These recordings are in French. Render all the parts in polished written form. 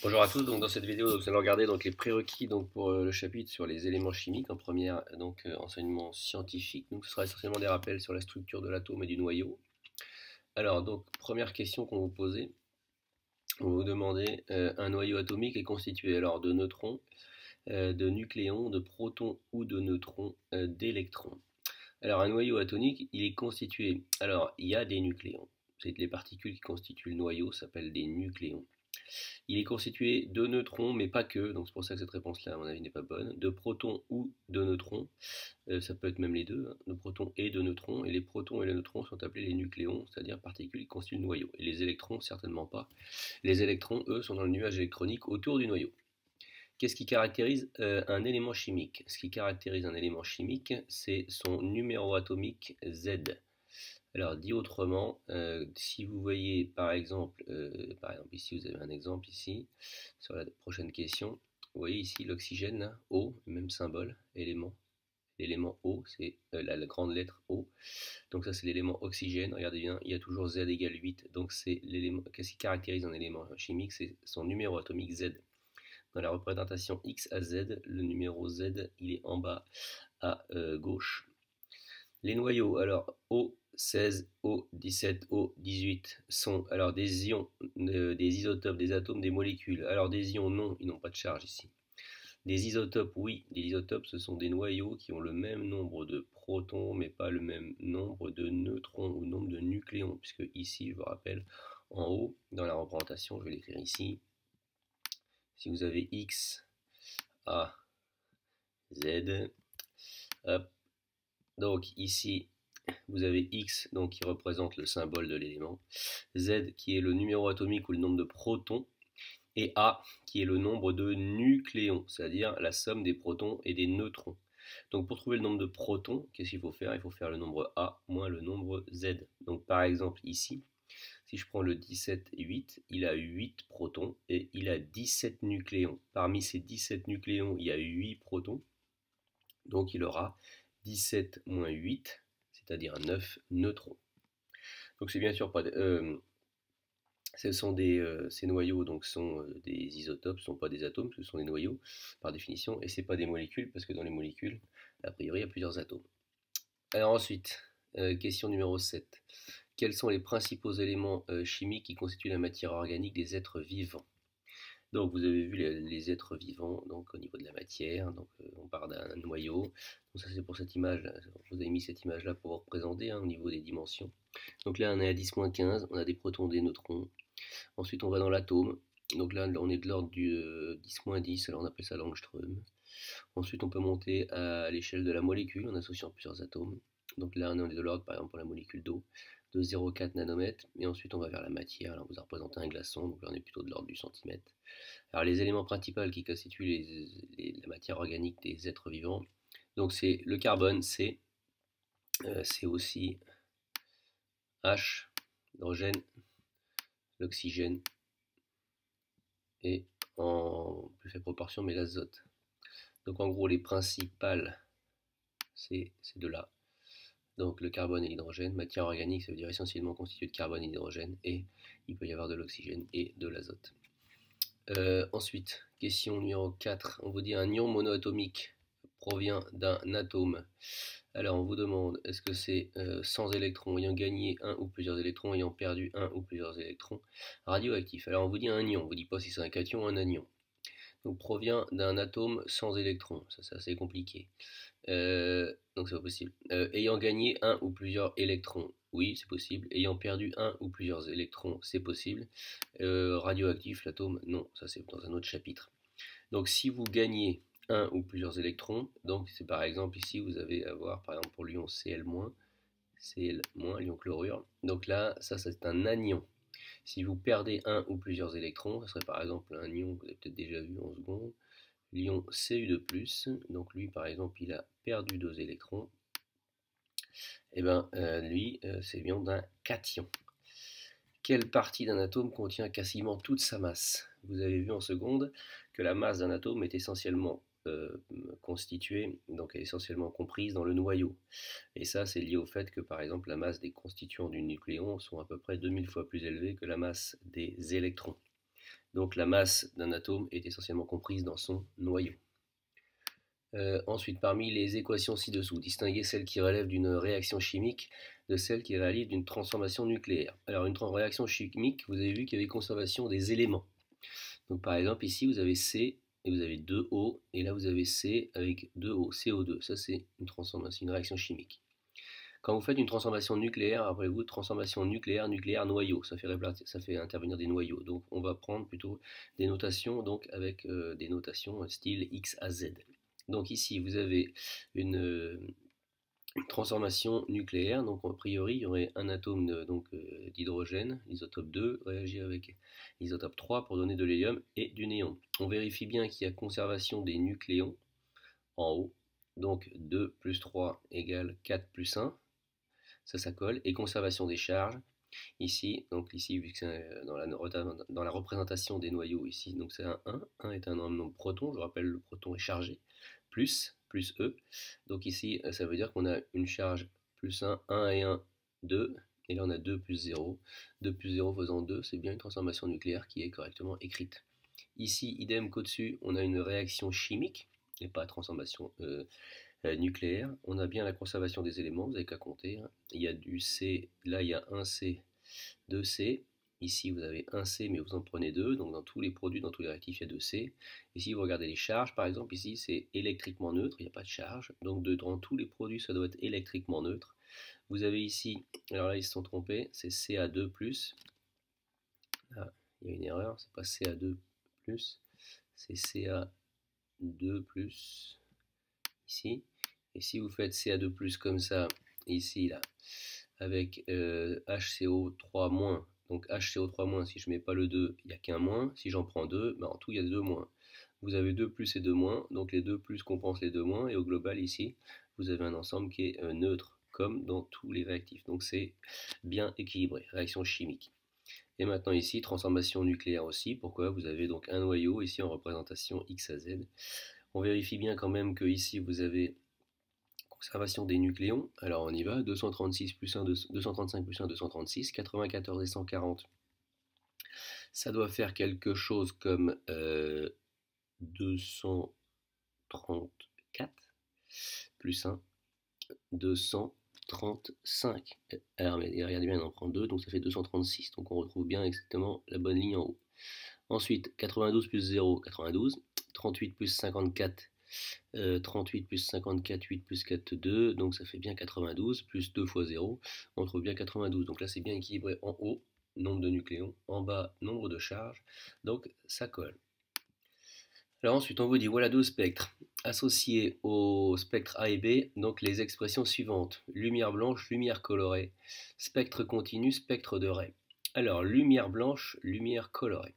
Bonjour à tous, donc dans cette vidéo vous allez regarder donc les prérequis donc pour le chapitre sur les éléments chimiques en première enseignement scientifique. Donc ce sera essentiellement des rappels sur la structure de l'atome et du noyau. Alors donc première question qu'on vous posait, on va vous demander un noyau atomique est constitué alors de neutrons, de nucléons, de protons ou de neutrons, d'électrons. Alors un noyau atomique il est constitué, alors il y a des nucléons, c'est les particules qui constituent le noyau s'appellent des nucléons. Il est constitué de neutrons, mais pas que, donc c'est pour ça que cette réponse-là, à mon avis, n'est pas bonne, de protons ou de neutrons, ça peut être même les deux, hein, de protons et de neutrons, et les protons et les neutrons sont appelés les nucléons, c'est-à-dire particules qui constituent le noyau, et les électrons, certainement pas. Les électrons, eux, sont dans le nuage électronique autour du noyau. Qu'est-ce qui caractérise un élément chimique? Ce qui caractérise un élément chimique, c'est son numéro atomique Z. Alors, dit autrement, si vous voyez par exemple ici, vous avez un exemple ici, sur la prochaine question, vous voyez ici l'oxygène, O, même symbole, élément. L'élément O, c'est la grande lettre O. Donc ça, c'est l'élément oxygène. Regardez bien, il y a toujours Z égale 8. Donc c'est l'élément, qu'est-ce qui caractérise un élément chimique? C'est son numéro atomique Z. Dans la représentation X à Z, le numéro Z, il est en bas à gauche. Les noyaux, alors O16, O17, O18 sont alors des ions, des isotopes, des atomes, des molécules. Alors des ions, non, ils n'ont pas de charge ici. Des isotopes, oui, des isotopes, ce sont des noyaux qui ont le même nombre de protons, mais pas le même nombre de neutrons ou nombre de nucléons, puisque ici, je vous rappelle, en haut, dans la représentation, je vais l'écrire ici, si vous avez X, A, Z, hop, donc ici, vous avez X donc, qui représente le symbole de l'élément, Z qui est le numéro atomique ou le nombre de protons, et A qui est le nombre de nucléons, c'est-à-dire la somme des protons et des neutrons. Donc pour trouver le nombre de protons, qu'est-ce qu'il faut faire? Il faut faire le nombre A moins le nombre Z. Donc par exemple ici, si je prends le 17,8, il a 8 protons et il a 17 nucléons. Parmi ces 17 nucléons, il y a 8 protons, donc il aura 17 moins 8, c'est-à-dire 9 neutrons. Donc c'est bien sûr pas ces noyaux donc sont des isotopes, ce ne sont pas des atomes, ce sont des noyaux par définition, et ce n'est pas des molécules parce que dans les molécules, a priori, il y a plusieurs atomes. Alors ensuite, question numéro 7. Quels sont les principaux éléments chimiques qui constituent la matière organique des êtres vivants? Donc vous avez vu les êtres vivants donc au niveau de la matière, donc on part d'un noyau. Donc ça c'est pour cette image, je vous ai mis cette image là pour vous représenter au niveau des dimensions. Donc là on est à 10-15, on a des protons, des neutrons. Ensuite on va dans l'atome, donc là on est de l'ordre du 10-10, alors on appelle ça l'angstrom. Ensuite on peut monter à l'échelle de la molécule en associant plusieurs atomes. Donc là on est de l'ordre par exemple pour la molécule d'eau de 0,4 nanomètres, et ensuite on va vers la matière, là on vous a représenté un glaçon, donc là on est plutôt de l'ordre du centimètre. Alors les éléments principaux qui constituent la matière organique des êtres vivants, donc c'est le carbone, c'est aussi H, l'hydrogène, l'oxygène et en plus faible proportion mais l'azote. Donc en gros les principales c'est de là. Donc le carbone et l'hydrogène, matière organique ça veut dire essentiellement constituée de carbone et d'hydrogène, et il peut y avoir de l'oxygène et de l'azote. Ensuite, question numéro 4, on vous dit un ion monoatomique provient d'un atome. Alors on vous demande, est-ce que c'est sans électrons, ayant gagné un ou plusieurs électrons, ayant perdu un ou plusieurs électrons, radioactif? Alors on vous dit un ion, on ne vous dit pas si c'est un cation ou un anion. Donc provient d'un atome sans électrons, ça c'est assez compliqué. Donc c'est pas possible. Ayant gagné un ou plusieurs électrons, oui c'est possible. Ayant perdu un ou plusieurs électrons, c'est possible. Radioactif, l'atome, non, ça c'est dans un autre chapitre. Donc si vous gagnez un ou plusieurs électrons, donc c'est par exemple ici vous avez à voir par exemple pour l'ion Cl-, Cl-, l'ion chlorure. Donc là, ça c'est un anion. Si vous perdez un ou plusieurs électrons, ça serait par exemple un ion que vous avez peut-être déjà vu en seconde, l'ion Cu2+, donc lui par exemple il a perdu 2 électrons, et bien lui c'est l'ion d'un cation. Quelle partie d'un atome contient quasiment toute sa masse? Vous avez vu en seconde que la masse d'un atome est essentiellement constituée, donc essentiellement comprise dans le noyau. Et ça, c'est lié au fait que, par exemple, la masse des constituants du nucléon sont à peu près 2000 fois plus élevées que la masse des électrons. Donc la masse d'un atome est essentiellement comprise dans son noyau. Ensuite, parmi les équations ci-dessous, distinguez celles qui relèvent d'une réaction chimique de celles qui relèvent d'une transformation nucléaire. Alors, une réaction chimique, vous avez vu qu'il y avait conservation des éléments. Donc, par exemple, ici, vous avez C et vous avez 2O, et là, vous avez C avec 2O, CO2. Ça, c'est une transformation, une réaction chimique. Quand vous faites une transformation nucléaire, rappelez-vous, transformation nucléaire, nucléaire, noyau, ça fait intervenir des noyaux. Donc, on va prendre plutôt des notations, donc avec des notations style X à Z. Donc ici, vous avez une transformation nucléaire. Donc a priori, il y aurait un atome d'hydrogène, l'isotope 2, réagir avec l'isotope 3 pour donner de l'hélium et du néon. On vérifie bien qu'il y a conservation des nucléons en haut. Donc 2 plus 3 égale 4 plus 1. Ça colle. Et conservation des charges. Ici, donc ici, vu que c'est dans la représentation des noyaux ici, donc c'est un 1. 1 est un nombre de protons, je rappelle, le proton est chargé, plus E. Donc ici, ça veut dire qu'on a une charge plus 1 et 1, 2. Et là, on a 2 plus 0. 2 plus 0 faisant 2, c'est bien une transformation nucléaire qui est correctement écrite. Ici, idem qu'au-dessus, on a une réaction chimique, et pas transformation nucléaire. On a bien la conservation des éléments, vous n'avez qu'à compter. Il y a du C, là il y a un C, 2C. Ici vous avez un C, mais vous en prenez 2. Donc dans tous les produits, dans tous les réactifs, il y a 2C. Ici vous regardez les charges, par exemple, ici c'est électriquement neutre, il n'y a pas de charge. Donc dans tous les produits, ça doit être électriquement neutre. Vous avez ici, alors là ils se sont trompés, c'est Ca2+. Là, il y a une erreur, c'est pas Ca2+, c'est Ca2+, ici. Et si vous faites Ca2+, comme ça, ici, là, avec HCO3-, donc HCO3-, si je ne mets pas le 2, il n'y a qu'un moins. Si j'en prends 2, ben en tout, il y a 2 moins. Vous avez 2 plus et 2 moins, donc les 2 plus compensent les 2 moins, et au global, ici, vous avez un ensemble qui est neutre, comme dans tous les réactifs. Donc c'est bien équilibré, réaction chimique. Et maintenant ici, transformation nucléaire aussi. Pourquoi? Vous avez donc un noyau, ici en représentation X à Z. On vérifie bien quand même que ici, vous avez conservation des nucléons. Alors on y va, 236 plus 1, 235 plus 1, 236, 94 et 140. Ça doit faire quelque chose comme 234 plus 1, 235. Alors regardez bien, on en prend 2, donc ça fait 236. Donc on retrouve bien exactement la bonne ligne en haut. Ensuite, 92 plus 0, 92. 38 plus 54, 38 plus 54, 8 plus 4, 2, donc ça fait bien 92, plus 2 fois 0, on trouve bien 92. Donc là, c'est bien équilibré en haut, nombre de nucléons, en bas, nombre de charges, donc ça colle. Alors ensuite, on vous dit, voilà deux spectres associés au spectre A et B, donc les expressions suivantes, lumière blanche, lumière colorée, spectre continu, spectre de Ray. Alors, lumière blanche, lumière colorée.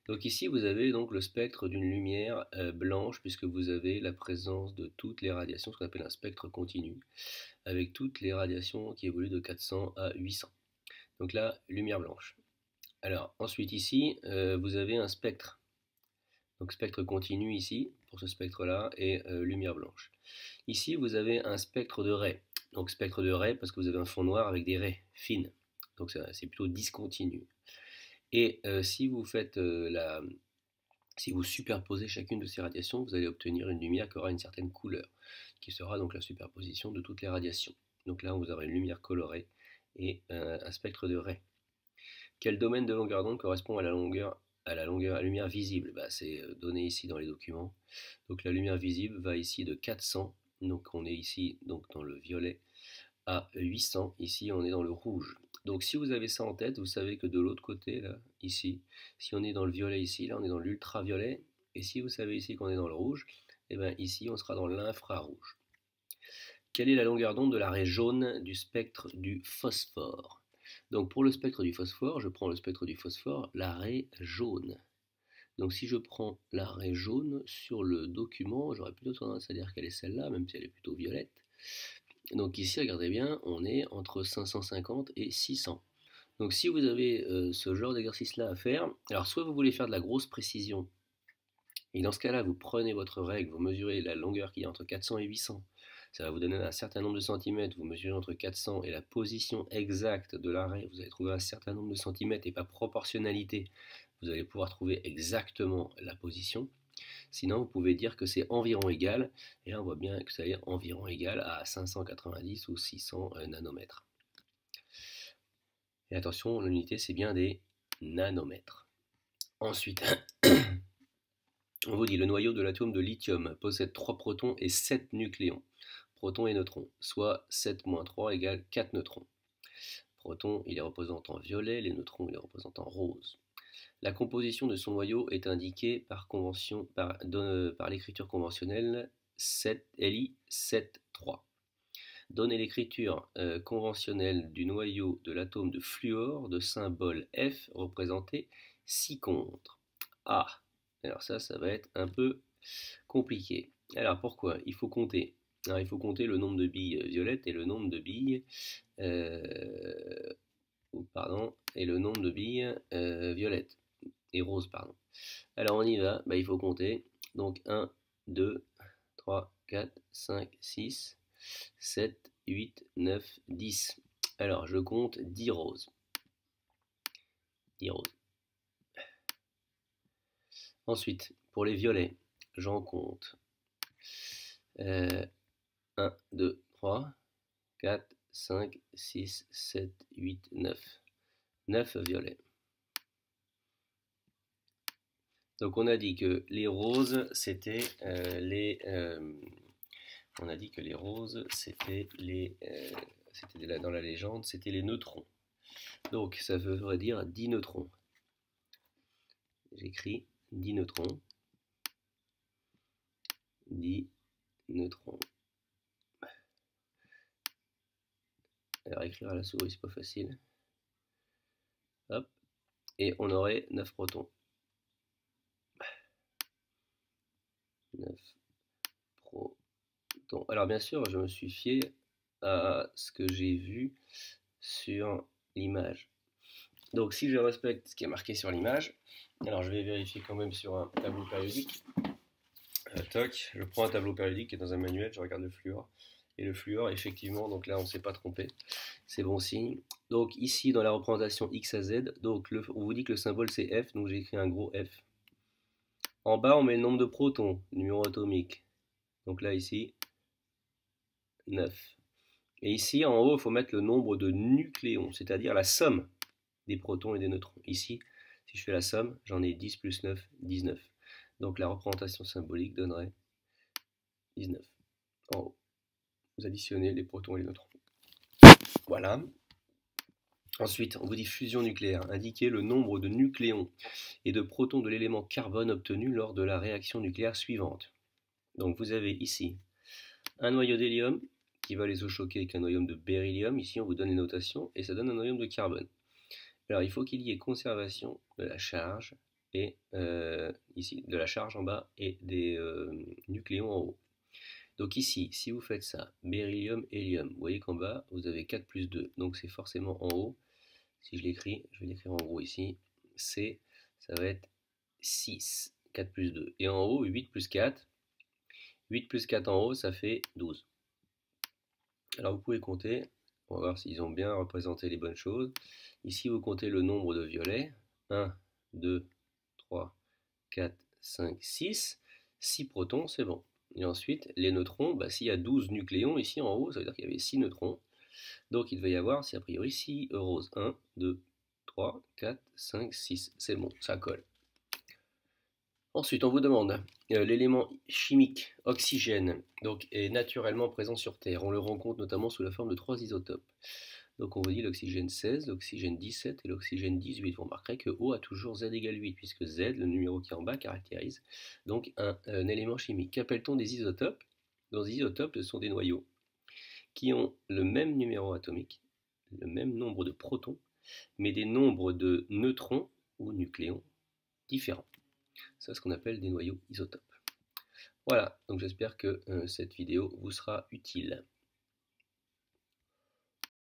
Donc ici, vous avez donc le spectre d'une lumière blanche, puisque vous avez la présence de toutes les radiations, ce qu'on appelle un spectre continu, avec toutes les radiations qui évoluent de 400 à 800. Donc là, lumière blanche. Alors ensuite ici, vous avez un spectre. Donc spectre continu ici, pour ce spectre-là, et lumière blanche. Ici, vous avez un spectre de raies. Donc spectre de raies, parce que vous avez un fond noir avec des raies fines. Donc c'est plutôt discontinu. Et si vous superposez chacune de ces radiations, vous allez obtenir une lumière qui aura une certaine couleur, qui sera donc la superposition de toutes les radiations. Donc là, vous aurez une lumière colorée et un spectre de raies. Quel domaine de longueur d'onde correspond à la lumière visible? C'est donné ici dans les documents. Donc la lumière visible va ici de 400, donc on est ici donc dans le violet, à 800, ici on est dans le rouge. Donc si vous avez ça en tête, vous savez que de l'autre côté, là, ici, si on est dans le violet ici, là on est dans l'ultraviolet, et si vous savez ici qu'on est dans le rouge, et bien ici on sera dans l'infrarouge. Quelle est la longueur d'onde de la raie jaune du spectre du phosphore? Donc pour le spectre du phosphore, je prends le spectre du phosphore, la raie jaune. Donc si je prends la raie jaune sur le document, j'aurais plutôt tendance à dire qu'elle est celle-là, même si elle est plutôt violette. Donc ici, regardez bien, on est entre 550 et 600. Donc si vous avez ce genre d'exercice-là à faire, alors soit vous voulez faire de la grosse précision, et dans ce cas-là, vous prenez votre règle, vous mesurez la longueur qui est entre 400 et 800, ça va vous donner un certain nombre de centimètres, vous mesurez entre 400 et la position exacte de la raie, vous allez trouver un certain nombre de centimètres et pas proportionnalité vous allez pouvoir trouver exactement la position. Sinon, vous pouvez dire que c'est environ égal, et là on voit bien que ça est environ égal à 590 ou 600 nanomètres. Et attention, l'unité c'est bien des nanomètres. Ensuite, on vous dit le noyau de l'atome de lithium possède 3 protons et 7 nucléons, protons et neutrons, soit 7-3 égale 4 neutrons. Protons, il est représenté en violet, les neutrons, il est représenté en rose. La composition de son noyau est indiquée par l'écriture conventionnelle Li7-3. Donnez l'écriture conventionnelle du noyau de l'atome de fluor de symbole F représenté ci-contre. Ah, alors ça va être un peu compliqué. Alors pourquoi? Il faut compter. Alors, il faut compter le nombre de billes violettes et le nombre de billes et le nombre de billes violettes et roses, pardon. Alors on y va, il faut compter. Donc 1, 2, 3, 4, 5, 6, 7, 8, 9, 10. Alors je compte 10 roses. 10 roses. Ensuite, pour les violets, j'en compte 1, 2, 3, 4, 5, 6, 7, 8, 9. 9 violets. Donc on a dit que les roses, c'était on a dit que les roses, c'était dans la légende, c'était les neutrons. Donc ça veut dire 10 neutrons. J'écris 10 neutrons. 10 neutrons. Alors écrire à la souris, c'est pas facile. Hop. Et on aurait 9 protons. 9 protons. Alors bien sûr, je me suis fié à ce que j'ai vu sur l'image. Donc si je respecte ce qui est marqué sur l'image, alors je vais vérifier quand même sur un tableau périodique. Toc, je prends un tableau périodique qui est dans un manuel, je regarde le fluor. Et le fluor, effectivement, donc là on ne s'est pas trompé, c'est bon signe. Donc ici dans la représentation X à Z, donc on vous dit que le symbole c'est F, donc j'ai écrit un gros F. En bas on met le nombre de protons, numéro atomique. Donc là ici, 9. Et ici en haut il faut mettre le nombre de nucléons, c'est-à-dire la somme des protons et des neutrons. Ici, si je fais la somme, j'en ai 10 plus 9, 19. Donc la représentation symbolique donnerait 19 en haut. Vous additionnez les protons et les neutrons. Voilà. Ensuite, on vous dit fusion nucléaire. Indiquez le nombre de nucléons et de protons de l'élément carbone obtenu lors de la réaction nucléaire suivante. Donc vous avez ici un noyau d'hélium qui va les eaux choquées avec un noyau de beryllium. Ici, on vous donne les notations et ça donne un noyau de carbone. Alors, il faut qu'il y ait conservation de la charge et ici de la charge en bas et des nucléons en haut. Donc ici, si vous faites ça, beryllium, hélium, vous voyez qu'en bas, vous avez 4 plus 2, donc c'est forcément en haut. Si je l'écris, je vais l'écrire en gros ici, ça va être 6, 4 plus 2. Et en haut, 8 plus 4. 8 plus 4 en haut, ça fait 12. Alors vous pouvez compter, on va voir s'ils ont bien représenté les bonnes choses. Ici, vous comptez le nombre de violets. 1, 2, 3, 4, 5, 6. 6 protons, c'est bon. Et ensuite, les neutrons, s'il y a 12 nucléons ici en haut, ça veut dire qu'il y avait 6 neutrons. Donc il devait y avoir, si a priori, 6 roses. 1, 2, 3, 4, 5, 6. C'est bon, ça colle. Ensuite, on vous demande l'élément chimique oxygène donc, est naturellement présent sur Terre. On le rencontre notamment sous la forme de 3 isotopes. Donc on vous dit l'oxygène 16, l'oxygène 17 et l'oxygène 18. Vous remarquerez que O a toujours Z égale 8, puisque Z, le numéro qui est en bas, caractérise donc un élément chimique. Qu'appelle-t-on des isotopes? Dans les isotopes, ce sont des noyaux qui ont le même numéro atomique, le même nombre de protons, mais des nombres de neutrons ou nucléons différents. C'est ce qu'on appelle des noyaux isotopes. Voilà, donc j'espère que cette vidéo vous sera utile.